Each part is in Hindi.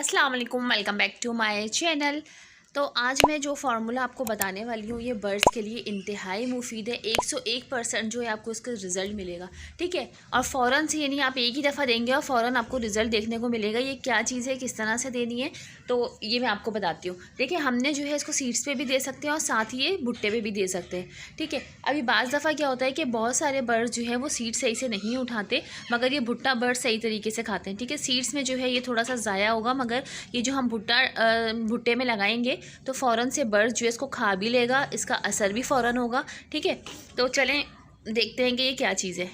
अस्सलाम वालेकुम, welcome back to my channel. तो आज मैं जो फार्मूला आपको बताने वाली हूँ ये बर्ड्स के लिए इंतहाई मुफीद है। 101% जो है आपको इसका रिज़ल्ट मिलेगा, ठीक है। और फ़ौरन से, यानी आप एक ही दफ़ा देंगे और फ़ौरन आपको रिज़ल्ट देखने को मिलेगा। ये क्या चीज़ है, किस तरह से देनी है, तो ये मैं आपको बताती हूँ। देखिए, हमने जो है इसको सीड्स पे भी दे सकते हैं और साथ ही ये भुट्टे पे भी दे सकते हैं, ठीक है। अभी बाज़ दफ़ा क्या होता है कि बहुत सारे बर्ड्स जो है वो सीड सही से नहीं उठाते, मगर ये भुट्टा बर्ड सही तरीके से खाते हैं, ठीक है। सीड्स में जो है ये थोड़ा सा ज़ाया होगा, मगर ये जो हम भुट्टे में लगाएंगे तो फ़ौरन से बर्ड जो है इसको खा भी लेगा, इसका असर भी फ़ौरन होगा, ठीक है। तो चलें देखते हैं कि ये क्या चीज़ है।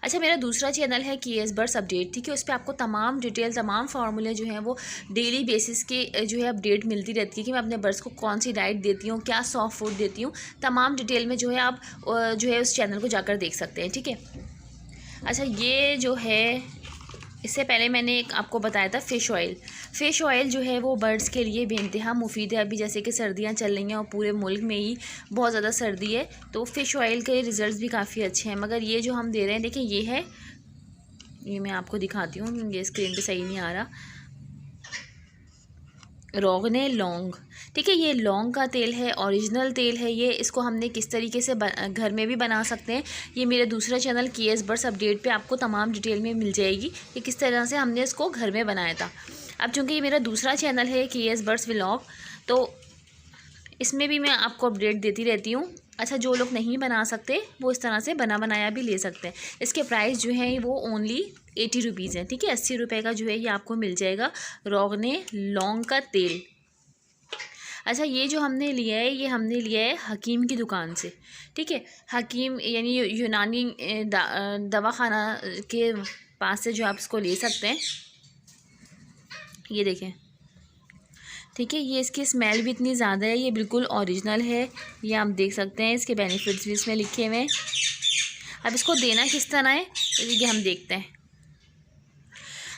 अच्छा, मेरा दूसरा चैनल है केएस बर्ड्स अपडेट, ठीक है। उस पर आपको तमाम डिटेल, तमाम फार्मूले जो हैं वो डेली बेसिस के जो है अपडेट मिलती रहती है कि मैं अपने बर्ड्स को कौन सी डाइट देती हूँ, क्या सॉफ्ट फूड देती हूँ, तमाम डिटेल में जो है आप जो है उस चैनल को जाकर देख सकते हैं, ठीक है। अच्छा, ये जो है, इससे पहले मैंने एक आपको बताया था फ़िश ऑयल जो है वो बर्ड्स के लिए बेइंतहा मुफीद है। अभी जैसे कि सर्दियाँ चल रही हैं और पूरे मुल्क में ही बहुत ज़्यादा सर्दी है, तो फ़िश ऑयल के रिज़ल्ट भी काफ़ी अच्छे हैं। मगर ये जो हम दे रहे हैं, देखिए ये है, ये मैं आपको दिखाती हूँ, ये स्क्रीन पे सही नहीं आ रहा, रोगने लौंग, ठीक है। ये लौंग का तेल है, ओरिजिनल तेल है ये। इसको हमने किस तरीके से घर में भी बना सकते हैं, ये मेरे दूसरा चैनल केएस बर्ड्स अपडेट पे आपको तमाम डिटेल में मिल जाएगी कि किस तरह से हमने इसको घर में बनाया था। अब चूँकि ये मेरा दूसरा चैनल है केएस बर्ड्स व्लॉग, तो इसमें भी मैं आपको अपडेट देती रहती हूँ। अच्छा, जो लोग नहीं बना सकते वो इस तरह से बना बनाया भी ले सकते हैं। इसके प्राइस जो है वो ओनली 80 रुपीज़ है, ठीक है। 80 रुपये का जो है ये आपको मिल जाएगा रोगने लौंग का तेल। अच्छा, ये जो हमने लिया है, ये हमने लिया है हकीम की दुकान से, ठीक है। हकीम यानी यूनानी दवाखाना के पास से जो आप इसको ले सकते हैं। ये देखें, ठीक है। ये इसकी स्मेल भी इतनी ज़्यादा है, ये बिल्कुल ओरिजिनल है, ये आप देख सकते हैं। इसके बेनिफिट्स भी इसमें लिखे हुए हैं। अब इसको देना किस तरह है, तो ये हम देखते हैं।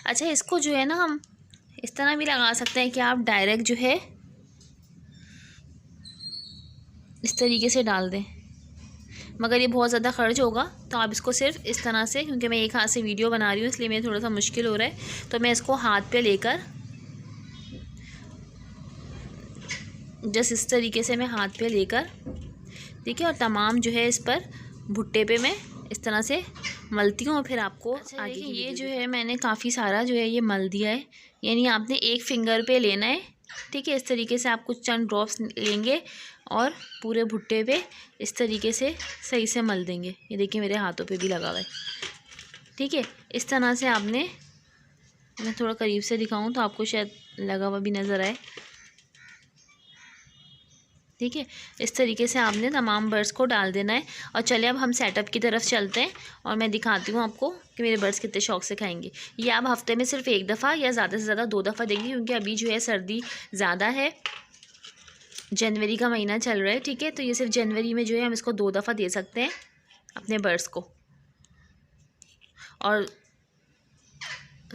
अच्छा, इसको जो है ना हम इस तरह भी लगा सकते हैं कि आप डायरेक्ट जो है इस तरीके से डाल दें, मगर ये बहुत ज़्यादा खर्च होगा, तो आप इसको सिर्फ इस तरह से, क्योंकि मैं एक हाथ से वीडियो बना रही हूँ इसलिए मेरे थोड़ा सा मुश्किल हो रहा है, तो मैं इसको हाथ पे लेकर जस्ट इस तरीके से मैं हाथ पे लेकर, ठीक है, और तमाम जो है इस पर भुट्टे पे मैं इस तरह से मलती हूँ और फिर आपको आगे की ये जो है मैंने काफ़ी सारा जो है ये मल दिया है। यानी आपने एक फिंगर पे लेना है, ठीक है। इस तरीके से आप कुछ चंद ड्रॉप्स लेंगे और पूरे भुट्टे पे इस तरीके से सही से मल देंगे। ये देखिए मेरे हाथों पे भी लगा हुआ है, ठीक है। इस तरह से आपने, मैं थोड़ा करीब से दिखाऊं तो आपको शायद लगा हुआ भी नज़र आए, ठीक है। इस तरीके से आपने तमाम बर्ड्स को डाल देना है। और चलिए अब हम सेटअप की तरफ चलते हैं और मैं दिखाती हूँ आपको कि मेरे बर्ड्स कितने शौक से खाएंगे। ये आप हफ्ते में सिर्फ एक दफ़ा या ज़्यादा से ज़्यादा 2 दफ़ा देंगे, क्योंकि अभी जो है सर्दी ज़्यादा है, जनवरी का महीना चल रहा है, ठीक है। तो ये सिर्फ जनवरी में जो है हम इसको 2 दफ़ा दे सकते हैं अपने बर्ड्स को। और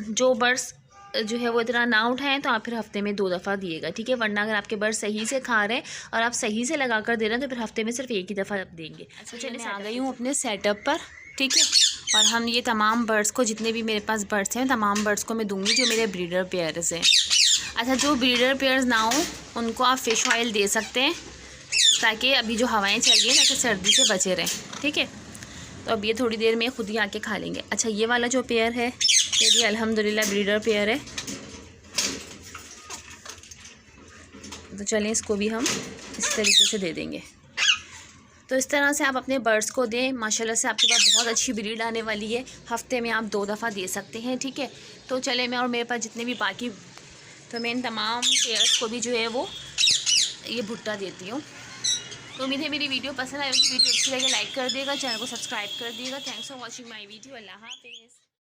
जो बर्ड्स जो है वो इतना ना उठाएं तो आप फिर हफ्ते में 2 दफ़ा दिएगा, ठीक है। वरना अगर आपके बर्ड सही से खा रहे हैं और आप सही से लगा कर दे रहे हैं तो फिर हफ्ते में सिर्फ एक ही दफ़ा देंगे। अच्छा, चलिए आ गई हूँ अपने सेटअप पर, ठीक है। और हम ये तमाम बर्ड्स को, जितने भी मेरे पास बर्ड्स हैं, तमाम बर्ड्स को मैं दूँगी जो मेरे ब्रीडर पेयर्स हैं। अच्छा, जो ब्रीडर पेयर्स ना हो उनको आप फ़िश ऑयल दे सकते हैं, ताकि अभी जो हवाएँ चल रही हैं ताकि सर्दी से बचे रहें, ठीक है। तो अब ये थोड़ी देर में खुद ही आके खा लेंगे। अच्छा, ये वाला जो पेयर है ये भी अल्हम्दुलिल्लाह ब्रीडर पेयर है, तो चलें इसको भी हम इस तरीके से दे देंगे। तो इस तरह से आप अपने बर्ड्स को दें, माशाल्लाह से आपके पास बहुत अच्छी ब्रीड आने वाली है। हफ्ते में आप 2 दफ़ा दे सकते हैं, ठीक है। तो चले, मैं और मेरे पास जितने भी बाकी, तो मैं इन तमाम पेयर्स को भी जो है वो ये भुट्टा देती हूँ। तो उम्मीद है मेरी वीडियो पसंद आई होगी। वीडियो अच्छी लगे लाइक कर दिएगा, चैनल को सब्सक्राइब कर दिएगा। Thanks for watching my video. अल्लाह हाफिज़।